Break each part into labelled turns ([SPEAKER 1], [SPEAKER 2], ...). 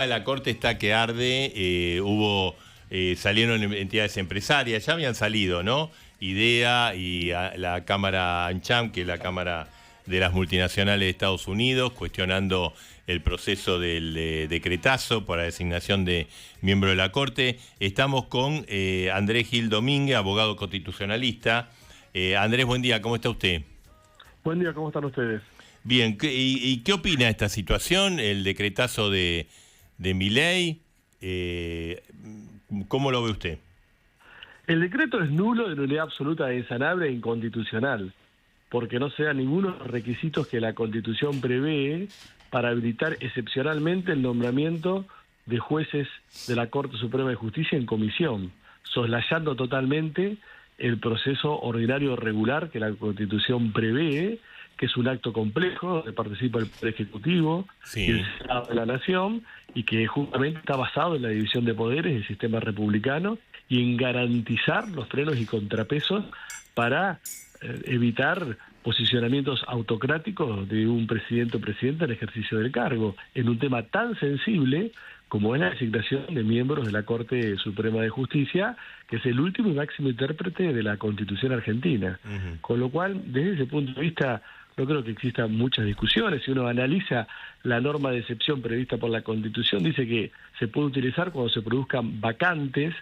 [SPEAKER 1] La Corte está que arde, salieron entidades empresarias, ya habían salido, ¿no? IDEA y la Cámara ANCHAM, que es la Cámara de las Multinacionales de Estados Unidos, cuestionando el proceso del decretazo para designación de miembro de la Corte. Estamos con Andrés Gil Domínguez, abogado constitucionalista. Andrés, buen día, ¿cómo está usted?
[SPEAKER 2] Buen día, ¿cómo están ustedes?
[SPEAKER 1] Bien, ¿y qué opina de esta situación, el decretazo de Milei? ¿Cómo lo ve usted?
[SPEAKER 2] El decreto es nulo, de nulidad absoluta, insanable e inconstitucional, porque no se dan ninguno de los requisitos que la Constitución prevé para habilitar excepcionalmente el nombramiento de jueces de la Corte Suprema de Justicia en comisión, soslayando totalmente el proceso ordinario regular que la Constitución prevé, que es un acto complejo, donde participa el Poder Ejecutivo
[SPEAKER 1] Sí.
[SPEAKER 2] y el Senado de la Nación, y que justamente está basado en la división de poderes del sistema republicano y en garantizar los frenos y contrapesos para evitar posicionamientos autocráticos de un presidente o presidenta en ejercicio del cargo, en un tema tan sensible como es la designación de miembros de la Corte Suprema de Justicia, que es el último y máximo intérprete de la Constitución argentina. Con lo cual, desde ese punto de vista, no creo que existan muchas discusiones. Si uno analiza la norma de excepción prevista por la Constitución, dice que se puede utilizar cuando se produzcan vacantes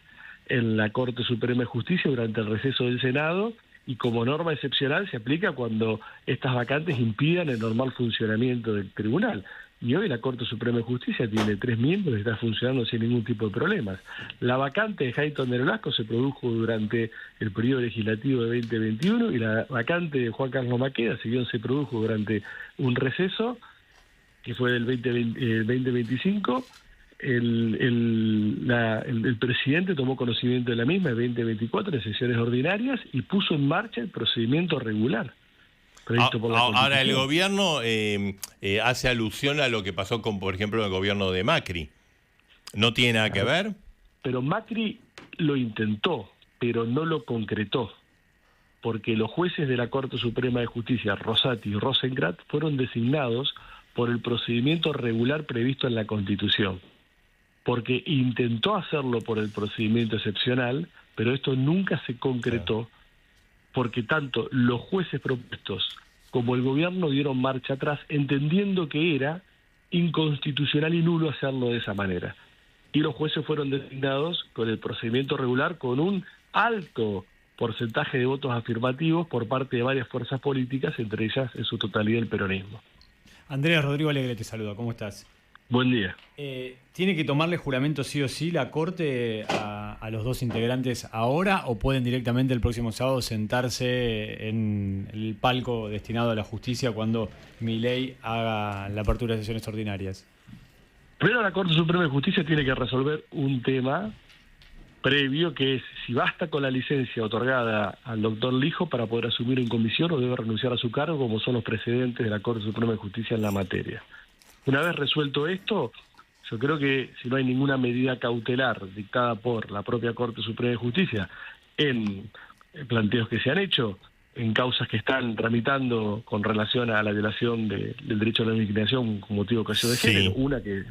[SPEAKER 2] en la Corte Suprema de Justicia durante el receso del Senado, y como norma excepcional se aplica cuando estas vacantes impidan el normal funcionamiento del tribunal. Y hoy la Corte Suprema de Justicia tiene 3 miembros y está funcionando sin ningún tipo de problemas. La vacante de Hayton de Nolasco se produjo durante el periodo legislativo de 2021 y la vacante de Juan Carlos Maqueda se produjo durante un receso que fue del 2025. El presidente tomó conocimiento de la misma en 2024 en sesiones ordinarias y puso en marcha el procedimiento regular previsto por la Constitución.
[SPEAKER 1] Ahora, el gobierno hace alusión a lo que pasó con, por ejemplo, el gobierno de Macri. ¿No tiene nada que ver?
[SPEAKER 2] Pero Macri lo intentó, pero no lo concretó, porque los jueces de la Corte Suprema de Justicia, Rosati y Rosenkrantz, fueron designados por el procedimiento regular previsto en la Constitución, porque intentó hacerlo por el procedimiento excepcional, pero esto nunca se concretó, porque tanto los jueces propuestos como el gobierno dieron marcha atrás, entendiendo que era inconstitucional y nulo hacerlo de esa manera. Y los jueces fueron designados con el procedimiento regular, con un alto porcentaje de votos afirmativos por parte de varias fuerzas políticas, entre ellas en su totalidad el peronismo.
[SPEAKER 3] Andrés, Rodrigo Alegre te saluda, ¿cómo estás?
[SPEAKER 2] Buen día.
[SPEAKER 3] ¿Tiene que tomarle juramento sí o sí la Corte a los dos integrantes ahora, o pueden directamente el próximo sábado sentarse en el palco destinado a la justicia cuando Milei haga la apertura de sesiones ordinarias?
[SPEAKER 2] Primero, la Corte Suprema de Justicia tiene que resolver un tema previo, que es si basta con la licencia otorgada al doctor Lijo para poder asumir en comisión o debe renunciar a su cargo, como son los precedentes de la Corte Suprema de Justicia en la materia. Una vez resuelto esto, yo creo que si no hay ninguna medida cautelar dictada por la propia Corte Suprema de Justicia en planteos que se han hecho, en causas que están tramitando con relación a la violación del derecho a la discriminación con motivo de ocasión de género, una que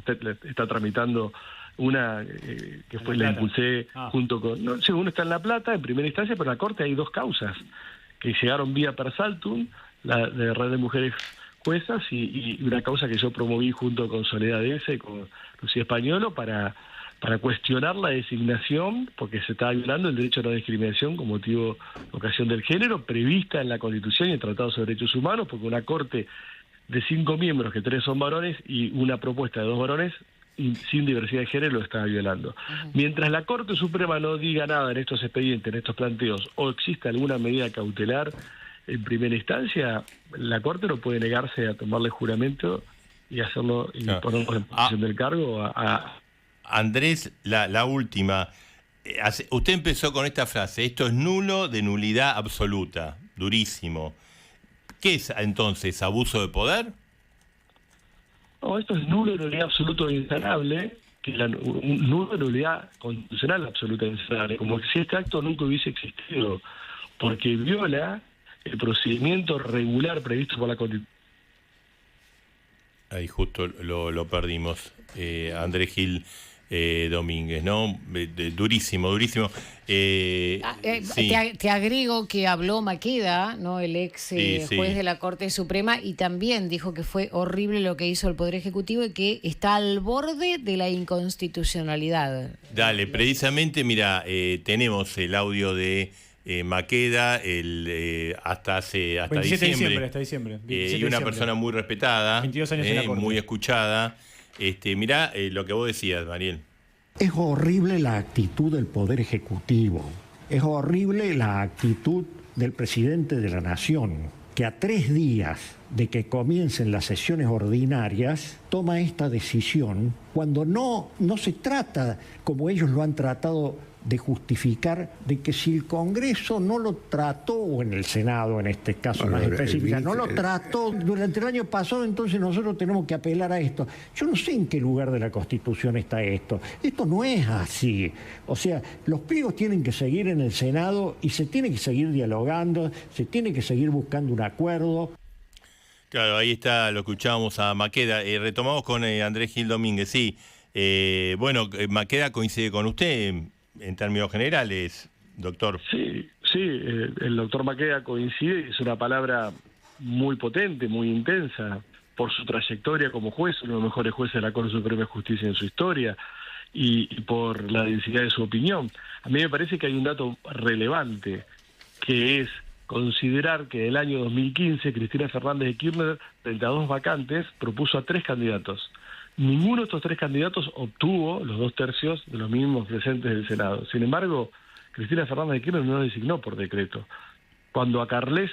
[SPEAKER 2] está tramitando, una que fue la impulsé junto con... No, sí, uno está en La Plata en primera instancia, pero en la Corte hay 2 causas que llegaron vía per saltum, la de Red de Mujeres Juezas y una causa que yo promoví junto con Soledad Eze y con Lucía Españolo para cuestionar la designación, porque se estaba violando el derecho a la discriminación con motivo de ocasión del género, prevista en la Constitución y en Tratados sobre Derechos Humanos, porque una Corte de 5 miembros, que 3 son varones, y una propuesta de 2 varones, sin diversidad de género, lo estaba violando. Mientras la Corte Suprema no diga nada en estos expedientes, en estos planteos, o exista alguna medida cautelar en primera instancia, la Corte no puede negarse a tomarle juramento y hacerlo y ponerlo en posición del cargo
[SPEAKER 1] Andrés, la última. Usted empezó con esta frase: esto es nulo, de nulidad absoluta. Durísimo. ¿Qué es entonces? ¿Abuso de poder?
[SPEAKER 2] No, esto es nulo de nulidad absoluta e insanable, que un nulo de nulidad constitucional absoluta e insanable, como si este acto nunca hubiese existido, porque viola el procedimiento regular previsto por la Constitución.
[SPEAKER 1] Ahí justo lo perdimos. Andrés Gil Domínguez, ¿no? Durísimo, durísimo. Sí.
[SPEAKER 4] Te agrego que habló Maqueda, ¿no? El ex juez de la Corte Suprema, y también dijo que fue horrible lo que hizo el Poder Ejecutivo y que está al borde de la inconstitucionalidad.
[SPEAKER 1] Dale, precisamente, mira, tenemos el audio de Maqueda hasta
[SPEAKER 3] 27
[SPEAKER 1] diciembre.
[SPEAKER 3] Hasta diciembre.
[SPEAKER 1] Y una persona muy respetada,
[SPEAKER 3] 22 años en la Corte.
[SPEAKER 1] muy escuchada. Mirá lo que vos decías, Daniel.
[SPEAKER 5] Es horrible la actitud del Poder Ejecutivo, es horrible la actitud del presidente de la Nación, que a 3 días de que comiencen las sesiones ordinarias toma esta decisión cuando no se trata, como ellos lo han tratado, de justificar de que si el Congreso no lo trató, o en el Senado en este caso más específica, no lo trató durante el año pasado, entonces nosotros tenemos que apelar a esto. Yo no sé en qué lugar de la Constitución está esto. Esto no es así. O sea, los pliegos tienen que seguir en el Senado y se tiene que seguir dialogando, se tiene que seguir buscando un acuerdo.
[SPEAKER 1] Claro, ahí está, lo escuchábamos a Maqueda. Retomamos con Andrés Gil Domínguez. Sí, Maqueda coincide con usted en términos generales, doctor.
[SPEAKER 2] Sí, el doctor Maqueda coincide, es una palabra muy potente, muy intensa, por su trayectoria como juez, uno de los mejores jueces de la Corte Suprema de Justicia en su historia, y por la densidad de su opinión. A mí me parece que hay un dato relevante, que es considerar que en el año 2015 Cristina Fernández de Kirchner, frente a 2 vacantes, propuso a 3 candidatos. Ninguno de estos 3 candidatos obtuvo los 2/3 de los mismos presentes del Senado. Sin embargo, Cristina Fernández de Kirchner no designó por decreto. Cuando a Carles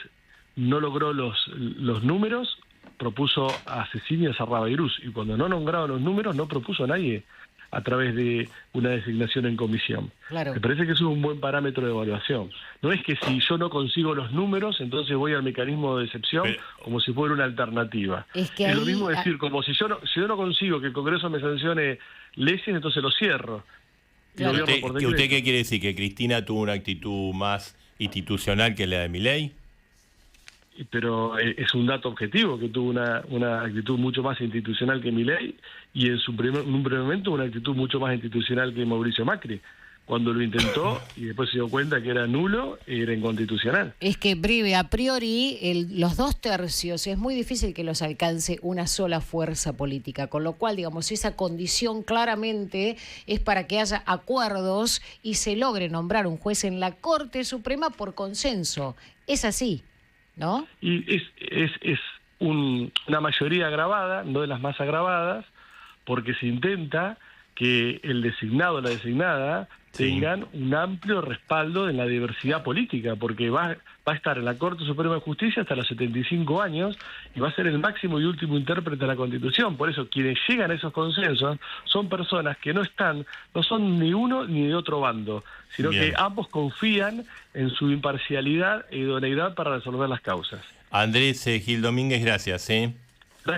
[SPEAKER 2] no logró los números, propuso a Cecilia Sarrabairús. Y cuando no nombraba los números, no propuso a nadie a través de una designación en comisión.
[SPEAKER 4] Claro.
[SPEAKER 2] Me parece que eso es un buen parámetro de evaluación. No es que si yo no consigo los números, entonces voy al mecanismo de excepción como si fuera una alternativa.
[SPEAKER 4] Es que
[SPEAKER 2] lo
[SPEAKER 4] ahí,
[SPEAKER 2] mismo decir, como si yo no consigo que el Congreso me sancione leyes, entonces lo cierro.
[SPEAKER 4] Claro.
[SPEAKER 1] ¿Usted qué quiere decir? ¿Que Cristina tuvo una actitud más institucional que la de Milei?
[SPEAKER 2] Pero es un dato objetivo que tuvo una actitud mucho más institucional que Milei, y en un primer momento una actitud mucho más institucional que Mauricio Macri, cuando lo intentó y después se dio cuenta que era nulo y era inconstitucional.
[SPEAKER 4] Es que, Brive, a priori, los 2/3 es muy difícil que los alcance una sola fuerza política, con lo cual, digamos, esa condición claramente es para que haya acuerdos y se logre nombrar un juez en la Corte Suprema por consenso. Es así, ¿no?
[SPEAKER 2] Y es una mayoría agravada, no de las más agravadas, porque se intenta que el designado o la designada tengan un amplio respaldo en la diversidad política, porque va a estar en la Corte Suprema de Justicia hasta los 75 años y va a ser el máximo y último intérprete de la Constitución. Por eso quienes llegan a esos consensos son personas que no son ni uno ni de otro bando, sino que ambos confían en su imparcialidad e idoneidad para resolver las causas.
[SPEAKER 1] Andrés Gil Domínguez, gracias.